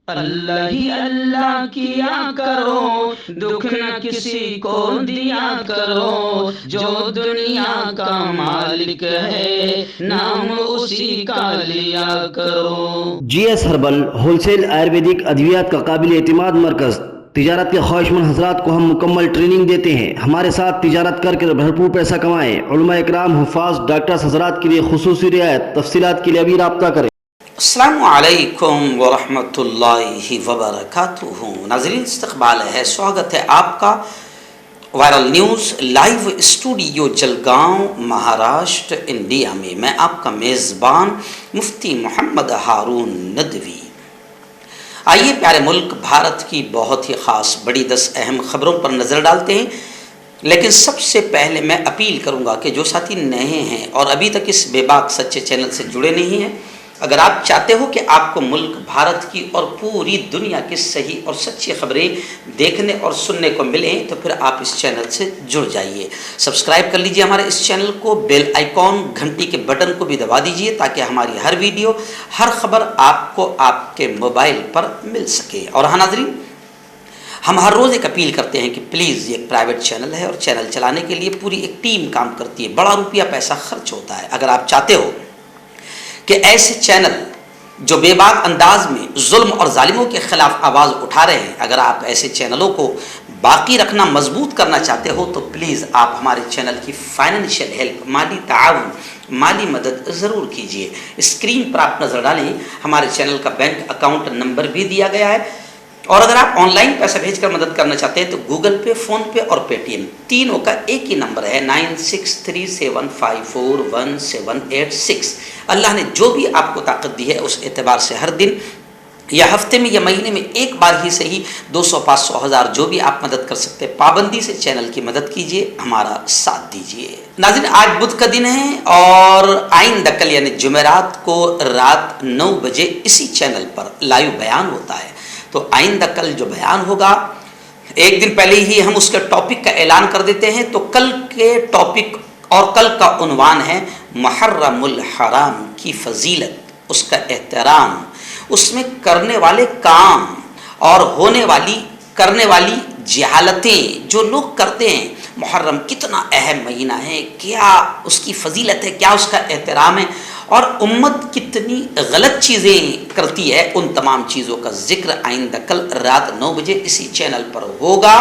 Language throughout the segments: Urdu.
اللہ ہی اللہ کیا کرو، دکھ نہ کسی کو دیا کرو، جو دنیا کا مالک ہے نام اسی کا لیا کرو۔ G S herbal wholesale Ayurvedic ادویات کا قابل اعتماد مرکز۔ تجارت کے خواہشمند حضرات کو ہم مکمل ٹریننگ دیتے ہیں۔ ہمارے ساتھ تجارت کر کے بھرپور پیسہ کمائیں۔ علماء اکرام، حفاظ، ڈاکٹرز حضرات کے لیے خصوصی رعایت۔ تفصیلات کے لیے ابھی رابطہ کریں۔ السلام علیکم ورحمۃ اللہ وبرکاتہ۔ ناظرین، استقبال ہے، سواگت ہے آپ کا viral news live studio Jalgaon, Maharashtra, India میں۔ میں آپ کا میزبان مفتی محمد ہارون ندوی۔ آئیے پیارے ملک بھارت کی بہت ہی خاص بڑی 10 اہم خبروں پر نظر ڈالتے ہیں، لیکن سب سے پہلے میں اپیل کروں گا کہ جو ساتھی نئے ہیں اور ابھی تک اس بے باک سچے چینل سے جڑے نہیں ہیں، اگر آپ چاہتے ہو کہ آپ کو ملک بھارت کی اور پوری دنیا کی صحیح اور سچی خبریں دیکھنے اور سننے کو ملیں تو پھر آپ اس چینل سے جڑ جائیے۔ سبسکرائب کر لیجئے ہمارے اس چینل کو، بیل آئیکن گھنٹی کے بٹن کو بھی دبا دیجئے تاکہ ہماری ہر ویڈیو، ہر خبر آپ کو آپ کے موبائل پر مل سکے۔ اور ہاں ناظرین، ہم ہر روز ایک اپیل کرتے ہیں کہ پلیز یہ ایک پرائیویٹ چینل ہے اور چینل چلانے کے لیے پوری ایک ٹیم کام کرتی ہے، بڑا روپیہ پیسہ خرچ ہوتا ہے۔ اگر آپ چاہتے ہو کہ ایسے چینل جو بے باک انداز میں ظلم اور ظالموں کے خلاف آواز اٹھا رہے ہیں، اگر آپ ایسے چینلوں کو باقی رکھنا، مضبوط کرنا چاہتے ہو تو پلیز آپ ہمارے چینل کی فائنینشیل ہیلپ، مالی تعاون، مالی مدد ضرور کیجیے۔ اسکرین پر آپ نظر ڈالیں، ہمارے چینل کا بینک اکاؤنٹ نمبر بھی دیا گیا ہے، اور اگر آپ آن لائن پیسہ بھیج کر مدد کرنا چاہتے ہیں تو گوگل پے، فون پے اور پے ٹی ایم تینوں کا ایک ہی نمبر ہے 9637541786۔ اللہ نے جو بھی آپ کو طاقت دی ہے اس اعتبار سے ہر دن یا ہفتے میں یا مہینے میں ایک بار ہی صحیح 200، 500، 1000 جو بھی آپ مدد کر سکتے ہیں، پابندی سے چینل کی مدد کیجیے، ہمارا ساتھ دیجیے۔ ناظرین، آج بدھ کا دن ہے اور آئندہ کل یعنی جمعرات کو رات 9 بجے اسی چینل پر لائیو بیان ہوتا ہے۔ تو آئندہ کل جو بیان ہوگا، ایک دن پہلے ہی ہم اس کے ٹاپک کا اعلان کر دیتے ہیں۔ تو کل کے ٹاپک اور کل کا عنوان ہے محرم الحرام کی فضیلت، اس کا احترام، اس میں کرنے والے کام اور کرنے والی جہالتیں جو لوگ کرتے ہیں۔ محرم کتنا اہم مہینہ ہے، کیا اس کی فضیلت ہے، کیا اس کا احترام ہے، اور امت کتنی غلط چیزیں کرتی ہے، ان تمام چیزوں کا ذکر آئندہ کل رات 9 بجے اسی چینل پر ہوگا۔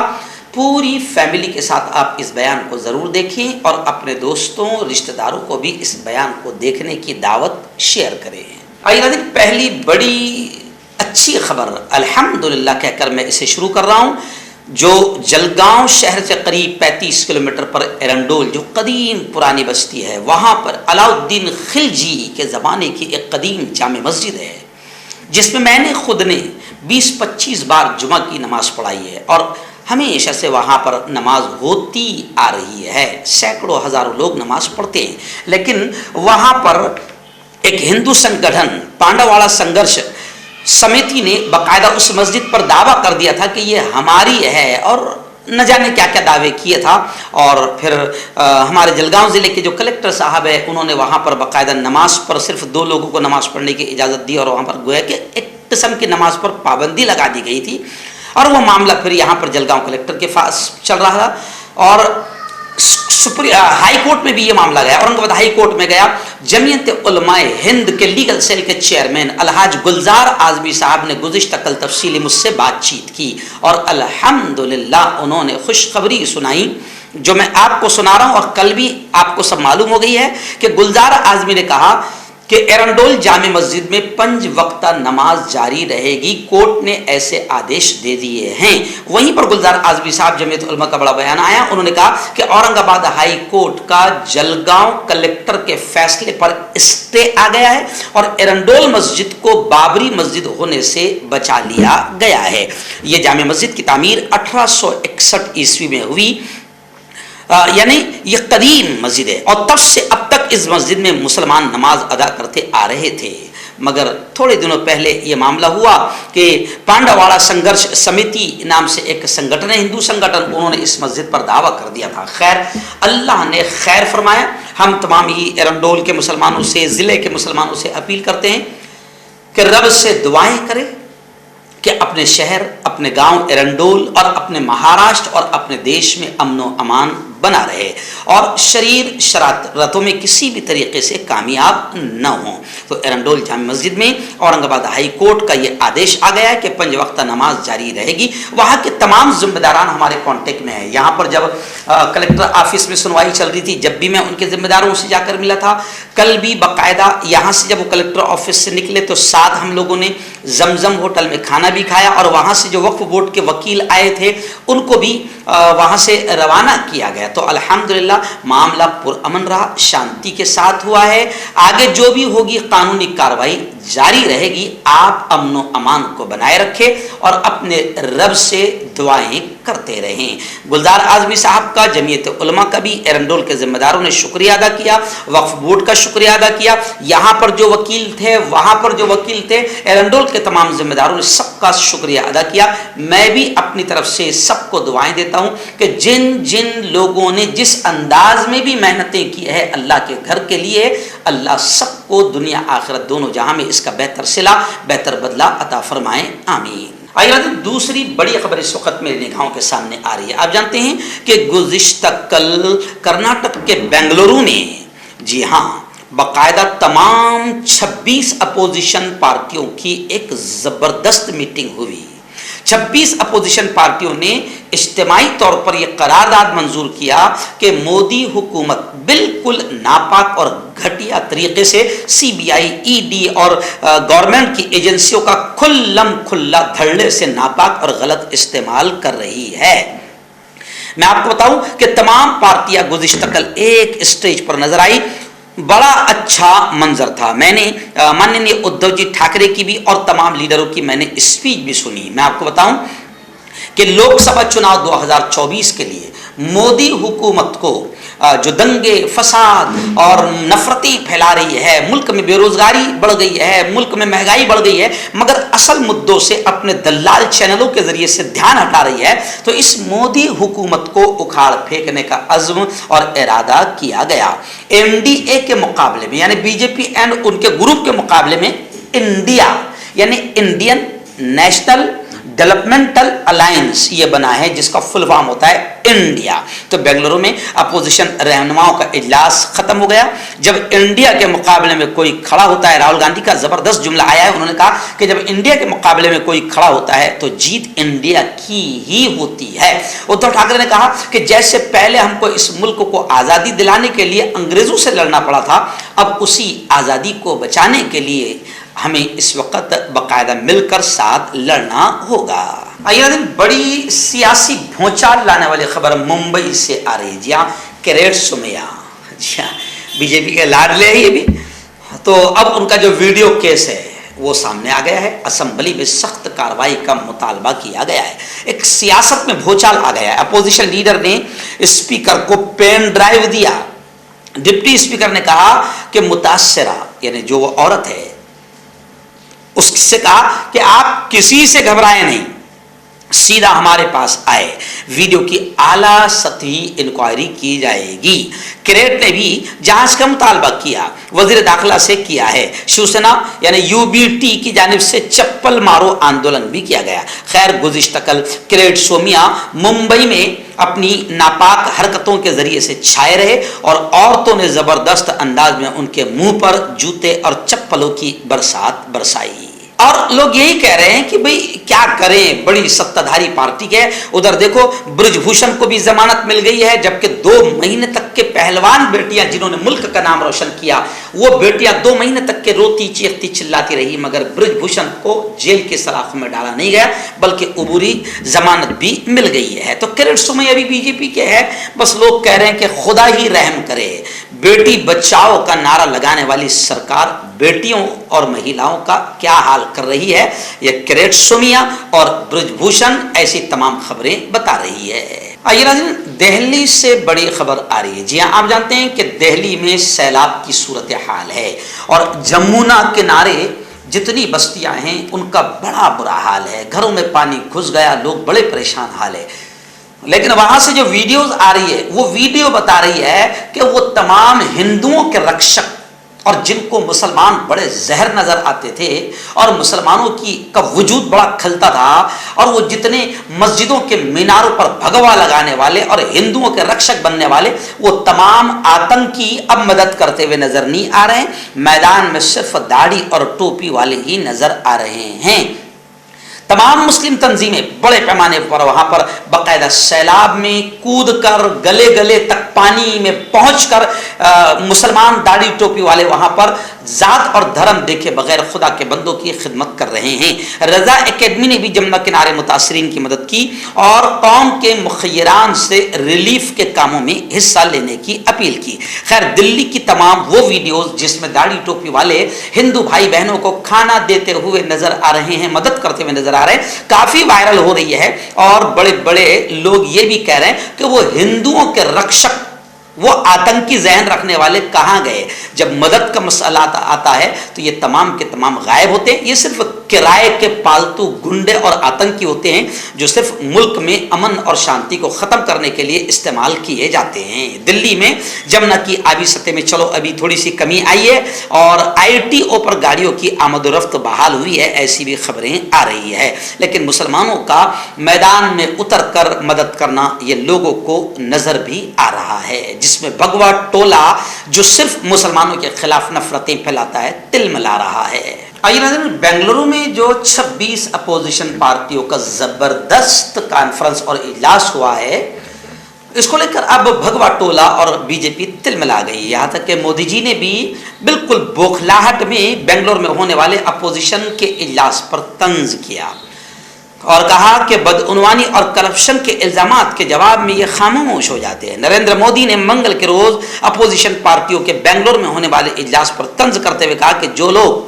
پوری فیملی کے ساتھ آپ اس بیان کو ضرور دیکھیں اور اپنے دوستوں، رشتہ داروں کو بھی اس بیان کو دیکھنے کی دعوت شیئر کریں۔ آئیے ناظرین، پہلی بڑی اچھی خبر الحمدللہ کہہ کر میں اسے شروع کر رہا ہوں۔ جو جلگاؤں شہر سے قریب 35 کلومیٹر پر ایرنڈول، جو قدیم پرانی بستی ہے، وہاں پر علاؤالدین خلجی کے زمانے کی ایک قدیم جامع مسجد ہے، جس میں نے خود نے 20-25 بار جمعہ کی نماز پڑھائی ہے، اور ہمیشہ سے وہاں پر نماز ہوتی آ رہی ہے، سینکڑوں ہزاروں لوگ نماز پڑھتے ہیں۔ لیکن وہاں پر ایک ہندو سنگٹھن پانڈواڑا سنگرش سمیتی نے باقاعدہ اس مسجد پر دعویٰ کر دیا تھا کہ یہ ہماری ہے، اور نہ جانے کیا کیا دعوے کیے تھا۔ اور پھر ہمارے جلگاؤں ضلع کے جو کلیکٹر صاحب ہے، انہوں نے وہاں پر باقاعدہ نماز پر صرف 2 لوگوں کو نماز پڑھنے کی اجازت دی، اور وہاں پر گویا کہ ایک قسم کی نماز پر پابندی لگا دی گئی تھی، اور وہ معاملہ پھر یہاں پر جلگاؤں کلیکٹر کے پاس چل رہا تھا، اور ہائی کورٹ میں بھی یہ معاملہ گیا، اورنگ آباد ہائی کورٹ میں گیا۔ جمعیت علماء ہند کے لیگل سیل کے چیئرمین الحاج گلزار اعظمی صاحب نے گزشتہ کل تفصیلی مجھ سے بات چیت کی، اور الحمدللہ انہوں نے خوشخبری سنائی جو میں آپ کو سنا رہا ہوں، اور کل بھی آپ کو سب معلوم ہو گئی ہے کہ گلزار اعظمی نے کہا کہ ایرنڈول جامع مسجد میں 5 وقتہ نماز جاری رہے گی، کورٹ نے ایسے آدیش دے دیے ہیں۔ وہیں پر گلزار اعظمی صاحب جمعیت علماء کا بڑا بیان آیا، انہوں نے کہا کہ اورنگ آباد ہائی کورٹ کا جلگاؤں کلیکٹر کے فیصلے پر اسٹے آ گیا ہے، اور ایرنڈول مسجد کو بابری مسجد ہونے سے بچا لیا گیا ہے۔ یہ جامع مسجد کی تعمیر 1861 عیسوی میں ہوئی، یعنی یہ قدیم مسجد ہے، اور تب سے اب تک اس مسجد میں مسلمان نماز ادا کرتے آ رہے تھے۔ مگر تھوڑے دنوں پہلے یہ معاملہ ہوا کہ پانڈواڑا سنگرش سمیتی نام سے ایک سنگٹھن ہے، ہندو سنگٹھن، انہوں نے اس مسجد پر دعویٰ کر دیا تھا۔ خیر، اللہ نے خیر فرمایا۔ ہم تمام ہی ایرنڈول کے مسلمانوں سے، ضلع کے مسلمانوں سے اپیل کرتے ہیں کہ رب سے دعائیں کریں کہ اپنے شہر، اپنے گاؤں ایرنڈول اور اپنے مہاراشٹر اور اپنے دیش میں امن و امان بنا رہے اور شریر شرارتوں میں کسی بھی طریقے سے کامیاب نہ ہوں۔ تو ایرنڈول جامع مسجد میں اورنگ آباد ہائی کورٹ کا یہ آدیش آ گیا ہے کہ 5 وقتہ نماز جاری رہے گی۔ وہاں کے تمام ذمہ داران ہمارے کانٹیکٹ میں ہیں۔ یہاں پر جب کلکٹر آفس میں سنوائی چل رہی تھی، جب بھی میں ان کے ذمہ داروں سے جا کر ملا تھا، کل بھی باقاعدہ یہاں سے جب وہ کلکٹر آفس سے نکلے تو ساتھ ہم لوگوں نے زمزم ہوٹل میں کھانا بھی کھایا اور وہاں سے جو وقف بورڈ کے وکیل آئے تھے ان کو بھی وہاں سے روانہ کیا گیا۔ تو الحمدللہ معاملہ پرامن رہا، شانتی کے ساتھ ہوا ہے۔ آگے جو بھی ہوگی قانونی کارروائی جاری رہے گی۔ آپ امن و امان کو بنائے رکھے اور اپنے رب سے دعائیں کرتے رہیں۔ گلزار اعظمی صاحب کا، جمعیت علماء کا بھی، ایرنڈول کے ذمہ داروں نے شکریہ ادا کیا، وقف بورڈ کا شکریہ ادا کیا، یہاں پر جو وکیل تھے، وہاں پر جو وکیل تھے، ایرنڈول کے تمام ذمہ داروں نے سب کا شکریہ ادا کیا۔ میں بھی اپنی طرف سے سب کو دعائیں دیتا ہوں کہ جن لوگوں نے جس انداز میں بھی محنتیں کی ہے اللہ کے گھر کے لیے، اللہ سب کو دنیا آخرت دونوں جہاں میں اس کا بہتر صلہ، بہتر بدلہ عطا فرمائیں، آمین۔ آئیے دوسری بڑی خبر اس وقت میری نگاہوں کے سامنے آ رہی ہے۔ آپ جانتے ہیں کہ گزشتہ کل کرناٹک کے بنگلورو میں، جی ہاں، باقاعدہ تمام 26 اپوزیشن پارٹیوں کی ایک زبردست میٹنگ ہوئی۔ 26 اپوزیشن پارٹیوں نے اجتماعی طور پر یہ قرارداد منظور کیا کہ مودی حکومت بالکل ناپاک اور گھٹیا طریقے سے CBI، ED اور گورنمنٹ کی ایجنسیوں کا کھلم کھلا دھڑلے سے ناپاک اور غلط استعمال کر رہی ہے۔ میں آپ کو بتاؤں کہ تمام پارٹیاں گزشتہ کل ایک اسٹیج پر نظر آئی، بڑا اچھا منظر تھا۔ میں نے ماننیہ ادھو جی ٹھاکرے کی بھی اور تمام لیڈروں کی میں نے اسپیچ بھی سنی۔ میں آپ کو بتاؤں کہ لوک سبھا چناؤ 2024 کے لیے مودی حکومت کو جو دنگے، فساد اور نفرتیں پھیلا رہی ہے، ملک میں بے روزگاری بڑھ گئی ہے، ملک میں مہنگائی بڑھ گئی ہے، مگر اصل مدوں سے اپنے دلال چینلوں کے ذریعے سے دھیان ہٹا رہی ہے، تو اس مودی حکومت کو اکھاڑ پھینکنے کا عزم اور ارادہ کیا گیا۔ NDA کے مقابلے میں، یعنی BJP اینڈ ان کے گروپ کے مقابلے میں انڈیا یعنی انڈین نیشنل ڈیولپمنٹل الائنس یہ بنا ہے، جس کا فل فارم ہوتا ہے انڈیا۔ تو بنگلورو میں اپوزیشن رہنماؤں کا اجلاس ختم ہو گیا۔ جب انڈیا کے مقابلے میں کوئی کھڑا ہوتا ہے، راہل گاندھی کا زبردست جملہ آیا ہے، انہوں نے کہا کہ جب انڈیا کے مقابلے میں کوئی کھڑا ہوتا ہے تو جیت انڈیا کی ہی ہوتی ہے۔ ادھو ٹھاکرے نے کہا کہ جیسے پہلے ہم کو اس ملک کو آزادی دلانے کے لیے انگریزوں سے لڑنا پڑا تھا، اب اسی آزادی کو بچانے کے لیے ہمیں اس وقت باقاعدہ مل کر ساتھ لڑنا ہوگا۔ آئیے بڑی سیاسی بھونچال لانے والی خبر ممبئی سے آ رہی ہے۔ جی ہاں، کریٹ سومیا، جی ہاں، BJP کے لاڈلے ہیں یہ بھی۔ تو اب ان کا جو ویڈیو کیس ہے وہ سامنے آ گیا ہے۔ اسمبلی میں سخت کارروائی کا مطالبہ کیا گیا ہے۔ ایک سیاست میں بھونچال آ گیا ہے۔ اپوزیشن لیڈر نے اسپیکر کو پین ڈرائیو دیا۔ ڈپٹی اسپیکر نے کہا کہ متاثرہ یعنی جو وہ عورت ہے اس سے کہا کہ آپ کسی سے گھبرائیں نہیں، سیدھا ہمارے پاس آئے، ویڈیو کی اعلیٰ سطحی انکوائری کی جائے گی۔ کریٹ نے بھی جانچ کا مطالبہ کیا، وزیر داخلہ سے کیا ہے۔ شیوسینا یعنی UBT کی جانب سے چپل مارو آندولن بھی کیا گیا۔ خیر گزشتہ کل کریٹ سومیا ممبئی میں اپنی ناپاک حرکتوں کے ذریعے سے چھائے رہے اور عورتوں نے زبردست انداز میں ان کے منہ پر جوتے اور چپلوں کی برسات برسائی۔ اور لوگ یہی کہہ رہے ہیں کہ بھئی کیا کریں، بڑی ستادھاری پارٹی کے۔ ادھر دیکھو برج بھوشن کو بھی ضمانت مل گئی ہے، جبکہ 2 مہینے تک کے پہلوان بیٹیاں جنہوں نے ملک کا نام روشن کیا، وہ بیٹیاں 2 مہینے تک کے روتی چیختی چلاتی رہی، مگر برج بھوشن کو جیل کے سلاخوں میں ڈالا نہیں گیا، بلکہ عبوری ضمانت بھی مل گئی ہے۔ تو کریٹ سومیا بھی BJP کے ہے۔ بس لوگ کہہ رہے ہیں کہ خدا ہی رحم کرے۔ بیٹی بچاؤ کا نعرہ لگانے والی سرکار بیٹیوں اور مہیلاؤں کا کیا حال کر رہی ہے، یہ کریٹ سومیا اور برج بھوشن ایسی تمام خبریں بتا رہی ہے۔ آئیے ناظرین، دہلی سے بڑی خبر آ رہی ہے۔ جی ہاں، آپ جانتے ہیں کہ دہلی میں سیلاب کی صورتحال ہے اور جمنا کنارے جتنی بستیاں ہیں ان کا بڑا برا حال ہے، گھروں میں پانی گھس گیا، لوگ بڑے پریشان حال ہے۔ لیکن وہاں سے جو ویڈیوز آ رہی ہے وہ ویڈیو بتا رہی ہے کہ وہ تمام ہندوؤں کے رکشک اور جن کو مسلمان بڑے زہر نظر آتے تھے اور مسلمانوں کا وجود بڑا کھلتا تھا، اور وہ جتنے مسجدوں کے میناروں پر بھگوا لگانے والے اور ہندوؤں کے رکشک بننے والے، وہ تمام آتنکی اب مدد کرتے ہوئے نظر نہیں آ رہے ہیں، میدان میں صرف داڑھی اور ٹوپی والے ہی نظر آ رہے ہیں۔ تمام مسلم تنظیمیں بڑے پیمانے پر وہاں پر باقاعدہ سیلاب میں کود کر گلے گلے تک پانی میں پہنچ کر مسلمان داڑھی ٹوپی والے وہاں پر ذات اور دھرم دیکھے بغیر خدا کے بندوں کی خدمت کر رہے ہیں۔ رضا اکیڈمی نے بھی جمنا کنارے متاثرین کی مدد کی اور قوم کے مخیران سے ریلیف کے کاموں میں حصہ لینے کی اپیل کی۔ خیر، دلی کی تمام وہ ویڈیوز جس میں داڑھی ٹوپی والے ہندو بھائی بہنوں کو کھانا دیتے ہوئے نظر آ رہے ہیں، مدد کرتے ہوئے نظر آ رہے ہیں، کافی وائرل ہو رہی ہے، اور بڑے بڑے لوگ یہ بھی کہہ رہے ہیں کہ وہ ہندوؤں کے رکشک، وہ آتنکی ذہن رکھنے والے کہاں گئے؟ جب مدد کا مسئلہ آتا ہے تو یہ تمام کے تمام غائب ہوتے ہیں۔ یہ صرف کرائے کے پالتو گنڈے اور آتنکی ہوتے ہیں جو صرف ملک میں امن اور شانتی کو ختم کرنے کے لیے استعمال کیے جاتے ہیں۔ دلی میں جمنا کی آبی سطح میں چلو ابھی تھوڑی سی کمی آئی ہے اور ITO پر گاڑیوں کی آمد و رفت بحال ہوئی ہے، ایسی بھی خبریں آ رہی ہے، لیکن مسلمانوں کا میدان میں اتر کر مدد کرنا یہ لوگوں کو نظر بھی آ رہا ہے، جس میں بھگوا ٹولہ جو صرف مسلمانوں کے خلاف نفرتیں پھیلاتا ہے تل ملا رہا ہے۔ آئیے ناظرین، بنگلورو میں جو 26 اپوزیشن پارٹیوں کا زبردست کانفرنس اور اجلاس ہوا ہے، اس کو لے کر اب بھگوا ٹولہ اور BJP تل ملا گئی، یہاں تک کہ مودی جی نے بھی بالکل بوکھلاہٹ میں بنگلور میں ہونے والے اپوزیشن کے اجلاس پر طنز کیا اور کہا کہ بدعنوانی اور کرپشن کے الزامات کے جواب میں یہ خاموش ہو جاتے ہیں۔ نریندر مودی نے منگل کے روز اپوزیشن پارٹیوں کے بنگلور میں ہونے والے اجلاس پر طنز کرتے ہوئے کہا کہ جو لوگ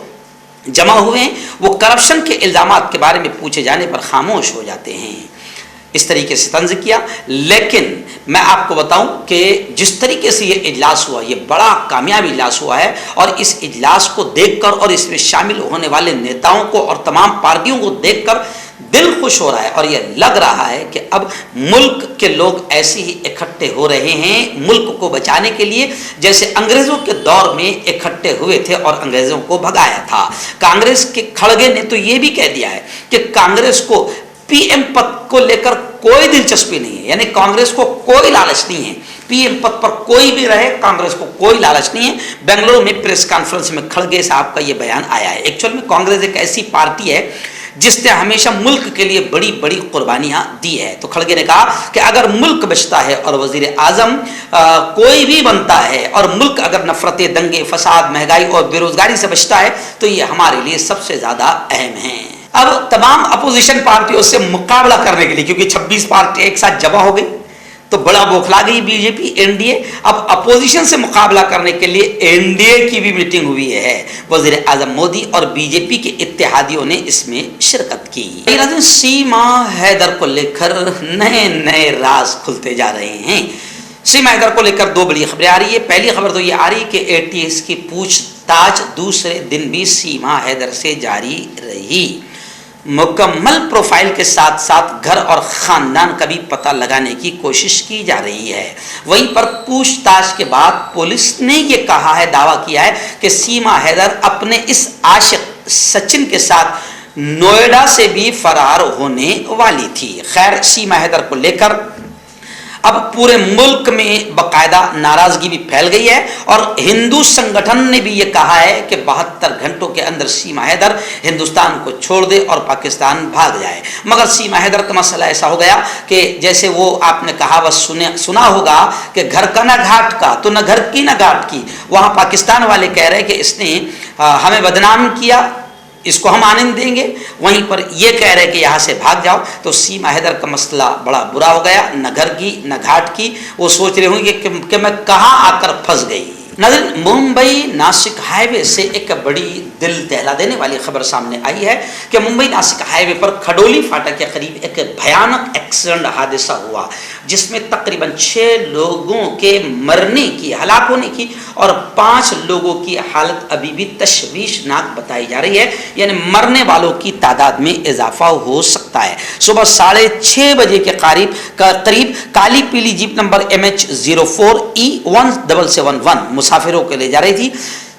جمع ہوئے ہیں وہ کرپشن کے الزامات کے بارے میں پوچھے جانے پر خاموش ہو جاتے ہیں۔ اس طریقے سے طنز کیا، لیکن میں آپ کو بتاؤں کہ جس طریقے سے یہ اجلاس ہوا، یہ بڑا کامیاب اجلاس ہوا ہے، اور اس اجلاس کو دیکھ کر اور اس میں شامل ہونے والے نیتاؤں کو اور تمام پارٹیوں کو دیکھ کر دل خوش ہو رہا ہے، اور یہ لگ رہا ہے کہ اب ملک کے لوگ ایسے ہی اکٹھے ہو رہے ہیں ملک کو بچانے کے لیے، جیسے انگریزوں کے دور میں اکٹھے ہوئے تھے اور انگریزوں کو بھگایا تھا۔ کانگریس کے کھڑگے نے تو یہ بھی کہہ دیا ہے کہ کانگریس کو PM پد کو لے کر کوئی دلچسپی نہیں ہے، یعنی کانگریس کو کوئی لالچ نہیں ہے، PM پد پر کوئی بھی رہے، کانگریس کو کوئی لالچ نہیں ہے۔ بنگلور میں پریس کانفرنس میں کھڑگے صاحب کا یہ بیان آیا ہے۔ ایکچوئل میں کانگریس ایک ایسی پارٹی ہے جس نے ہمیشہ ملک کے لیے بڑی بڑی قربانیاں دی ہے، تو کھڑگے نے کہا کہ اگر ملک بچتا ہے اور وزیر اعظم کوئی بھی بنتا ہے، اور ملک اگر نفرتیں، دنگے، فساد، مہنگائی اور بے روزگاری سے بچتا ہے تو یہ ہمارے لیے سب سے زیادہ اہم ہے۔ اب تمام اپوزیشن پارٹیوں سے مقابلہ کرنے کے لیے، کیونکہ 26 پارٹی ایک ساتھ جمع ہو گئی تو بڑا بوکھلا گئی BJP NDA، اب اپوزیشن سے مقابلہ کرنے کے لیے NDA کی بھی میٹنگ ہوئی ہے۔ وزیر اعظم مودی اور BJP کے اتحادیوں نے اس میں شرکت کی۔ سیما حیدر کو لے کر نئے نئے راز کھلتے جا رہے ہیں۔ سیما حیدر کو لے کر دو بڑی خبریں آ رہی ہے۔ پہلی خبر تو یہ آ رہی ہے کہ ATS کی پوچھ تاچھ دوسرے دن بھی سیما حیدر سے جاری رہی۔ مکمل پروفائل کے ساتھ ساتھ گھر اور خاندان کا بھی پتہ لگانے کی کوشش کی جا رہی ہے۔ وہیں پر پوچھ تاچھ کے بعد پولیس نے یہ کہا ہے، دعویٰ کیا ہے کہ سیما حیدر اپنے اس عاشق سچن کے ساتھ نوئیڈا سے بھی فرار ہونے والی تھی۔ خیر، سیما حیدر کو لے کر اب پورے ملک میں باقاعدہ ناراضگی بھی پھیل گئی ہے، اور ہندو سنگٹھن نے بھی یہ کہا ہے کہ 72 گھنٹوں کے اندر سیما حیدر ہندوستان کو چھوڑ دے اور پاکستان بھاگ جائے۔ مگر سیما حیدر کا مسئلہ ایسا ہو گیا کہ جیسے وہ آپ نے کہاوت سنا ہوگا کہ گھر کا نہ گھاٹ کا تو نہ گھر کی نہ گھاٹ کی، وہاں پاکستان والے کہہ رہے کہ اس نے ہمیں بدنام کیا، اس کو ہم آنند دیں گے، وہیں پر یہ کہہ رہے کہ یہاں سے بھاگ جاؤ، تو سیما حیدر کا مسئلہ بڑا برا ہو گیا، نہ گھر کی نہ گھاٹ کی، وہ سوچ رہے ہوں گے کہ میں کہاں آ کر پھنس گئی۔ ناظرین، ممبئی ناسک ہائی وے سے ایک بڑی دل دہلا دینے والی خبر سامنے آئی ہے کہ ممبئی ناسک ہائی وے پر کھڈولی فاٹک کے قریب ایک بھیانک ایکسیڈنٹ حادثہ ہوا، جس میں تقریباً 6 لوگوں کے مرنے کی، ہلاک ہونے کی، اور 5 لوگوں کی حالت ابھی بھی تشویشناک بتائی جا رہی ہے، یعنی مرنے والوں کی تعداد میں اضافہ ہو سکتا ہے۔ صبح 6:30 بجے کے قریب کالی پیلی جیپ نمبر MH04E1771 مسافروں کے لے جا رہی تھی،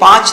5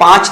5